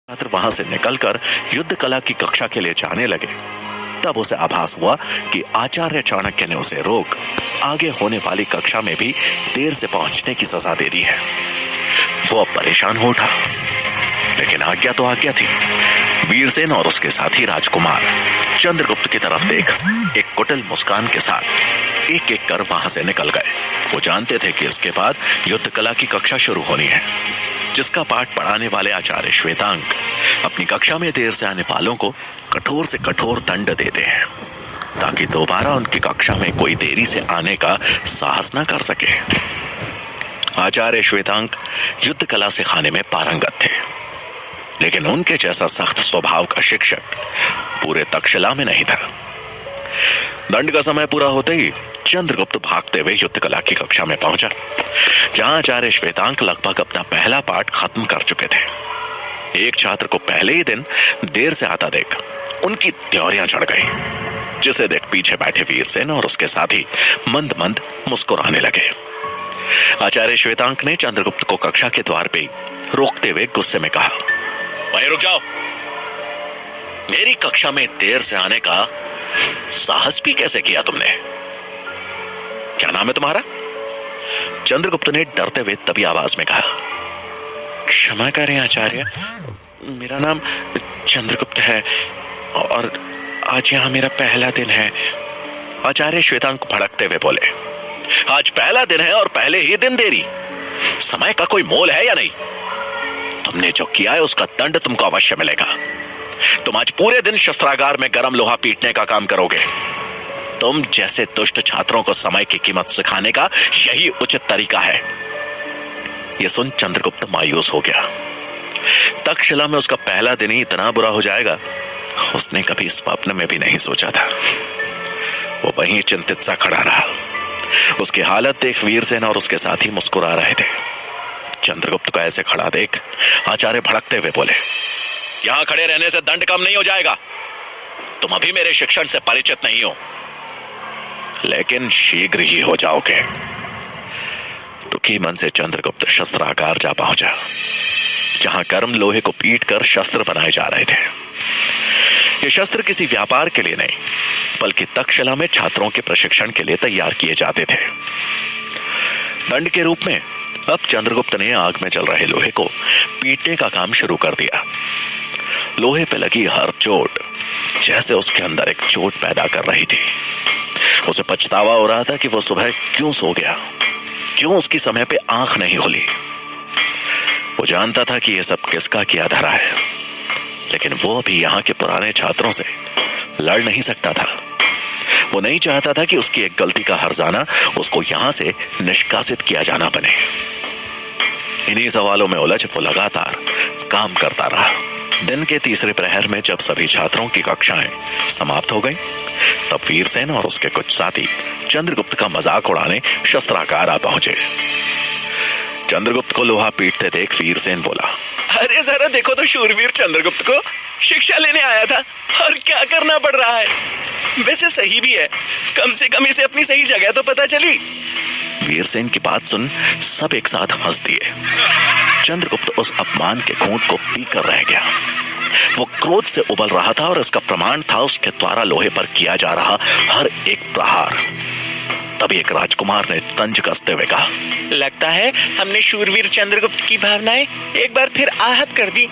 छात्र वहां से निकलकर युद्ध कला की कक्षा के लिए जाने लगे, तब उसे आभास हुआ कि आचार्य चाणक्य ने उसे रोक आगे होने वाली कक्षा में भी देर से पहुंचने की सजा दे दी है। वो अब परेशान हो उठा, लेकिन आज्ञा तो आज्ञा थी। वीरसेन और उसके साथी राजकुमार चंद्रगुप्त की तरफ देख एक कुटिल मुस्कान के साथ एक एक कर वहां से निकल गए। वो जानते थे कि इसके बाद युद्ध कला की कक्षा शुरू होनी है, जिसका पाठ पढ़ाने वाले आचार्य श्वेतांक अपनी कक्षा में देर से आने वालों को कठोर से कठोर दंड देते हैं, ताकि दोबारा उनकी कक्षा में कोई देरी से आने का साहस न कर सके। आचार्य श्वेतांक युद्ध कला सिखाने में पारंगत थे, लेकिन उनके जैसा सख्त स्वभाव का शिक्षक पूरे तक्षशिला में नहीं था। दंड का समय पूरा होते ही चंद्रगुप्त भागते हुए युद्ध कला की कक्षा में पहुंचा, जहां आचार्य श्वेतांक लगभग अपना पहला पाठ खत्म कर चुके थे। एक छात्र को पहले ही दिन देर से आता देख उनकी त्योरियां चढ़ गई, जिसे देख पीछे बैठे वीरसेन और उसके साथी मंद मंद मुस्कुराने लगे। आचार्य श्वेतांक ने चंद्रगुप्त को कक्षा के द्वार पे रोकते हुए गुस्से में कहा, वहीं रुक जाओ। मेरी कक्षा में देर से आने का साहस भी कैसे किया तुमने? क्या नाम है तुम्हारा? चंद्रगुप्त ने डरते हुए तभी आवाज में कहा, क्षमा करें आचार्य, मेरा नाम चंद्रगुप्त है और आज यहां मेरा पहला दिन है। आचार्य श्वेतांक भड़कते हुए बोले, आज पहला दिन है और पहले ही दिन देरी? समय का कोई मोल है या नहीं? तुमने जो किया है उसका दंड तुमको अवश्य मिलेगा। तुम आज पूरे दिन शस्त्रागार में गरम लोहा पीटने का काम करोगे। तुम जैसे दुष्ट छात्रों को समय की कीमत सिखाने का यही उचित तरीका है। यह सुन चंद्रगुप्त मायूस हो गया। तक्षशिला में उसका पहला दिन ही इतना बुरा हो जाएगा, उसने कभी स्वप्न में भी नहीं सोचा था। वो वहीं चिंतित सा खड़ा रहा। उसकी हालत देख वीरसेन और उसके साथी मुस्कुरा रहे थे। चंद्रगुप्त को ऐसे खड़ा देख आचार्य भड़कते हुए बोले, यहां खड़े रहने से दंड कम नहीं हो जाएगा। तुम अभी मेरे शिक्षण से परिचित नहीं हो, लेकिन शीघ्र ही हो जाओगे। दुखी मन से चंद्रगुप्त शस्त्रागार जा पहुंचा, जहां गर्म लोहे को पीटकर शस्त्र बनाए जा रहे थे। ये शस्त्र किसी व्यापार के लिए नहीं, बल्कि तक्षशिला में छात्रों के प्रशिक्षण के लिए तैयार किए जाते थे। दंड के रूप में अब चंद्रगुप्त ने आग में जल रहे लोहे को पीटने का काम शुरू कर दिया। लोहे पे लगी हर चोट जैसे उसके अंदर एक चोट पैदा कर रही थी। उसे पछतावा हो रहा था कि वो सुबह क्यों सो गया, क्यों उसकी समय पे आंख नहीं खुली। वो जानता था कि यह सब किसका किया धरा है, लेकिन वो अभी यहाँ के पुराने छात्रों से लड़ नहीं सकता था। वो नहीं चाहता था कि उसकी एक गलती का हर्जाना उसको यहां से निष्कासित किया जाना बने। इन्हीं सवालों में उलझ वो लगातार काम करता रहा। दिन के तीसरे प्रहर में जब सभी छात्रों की कक्षाएं समाप्त हो गईं, तब वीरसेन और उसके कुछ साथी चंद्रगुप्त का मजाक उड़ाने शस्त्रागार आ पहुंचे। चंद्रगुप्त को लोहा पीटते देख वीरसेन बोला, अरे जरा देखो तो शूरवीर चंद्रगुप्त को, शिक्षा लेने आया था और क्या करना पड़ रहा है। वैसे सही भी है, कम से कम इसे अपनी सही जगह तो पता चली। वीरसेन की बात सुन सब एक साथ हंस दिए। चंद्रगुप्त उस अपमान के घूंट को पीकर रह गया। वो क्रोध से उबल रहा था और इसका प्रमाण था उसके द्वारा लोहे पर किया जा रहा हर एक प्रहार। तभी एक राजकुमार ने तंज कसते हुए कहा, लगता है हमने शूरवीर चंद्रगुप्त की भावनाएं एक बार फिर आहत कर दी।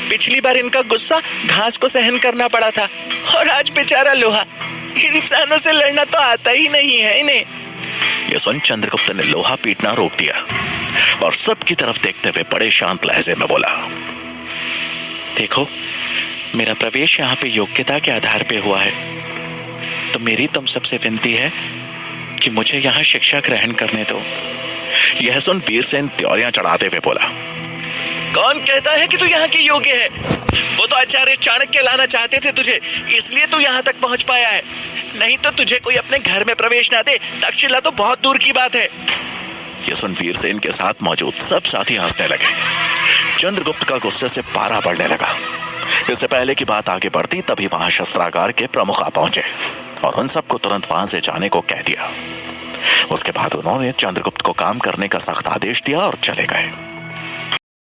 पिछली बार इनका गुस्सा घास को सहन करना पड़ा था और आज बेचारा लोहा, इंसानों से लड़ना तो आता ही नहीं है इन्हें। यह सुन चंद्रगुप्त ने लोहा पीटना रोक दिया और सबकी तरफ देखते हुए बड़े शांत लहजे में बोला, देखो मेरा प्रवेश यहाँ पे योग्यता के आधार पे हुआ है, तो मेरी तुम सबसे विनती है कि मुझे यहाँ शिक्षा ग्रहण करने दो। यह सुन वीरसेन त्योरियां चढ़ाते हुए बोला, कौन कहता है कि तू यहाँ के योग्य है? वो तो आचार्य चाणक्य लाना चाहते थे तुझे, इसलिए तू यहाँ तक पहुंच पाया है। नहीं तो तुझे कोई अपने घर में प्रवेश ना दे, तक्षशिला तो बहुत दूर की बात है। यह सुन वीरसेन के साथ मौजूद सब साथी हंसने लगे। चंद्रगुप्त का गुस्से से पारा बढ़ने लगा। इससे पहले की बात आगे बढ़ती, तभी वहां शस्त्रागार के प्रमुख आ पहुंचे और उन सबको तुरंत वहां से जाने को कह दिया। उसके बाद उन्होंने चंद्रगुप्त को काम करने का सख्त आदेश दिया और चले गए।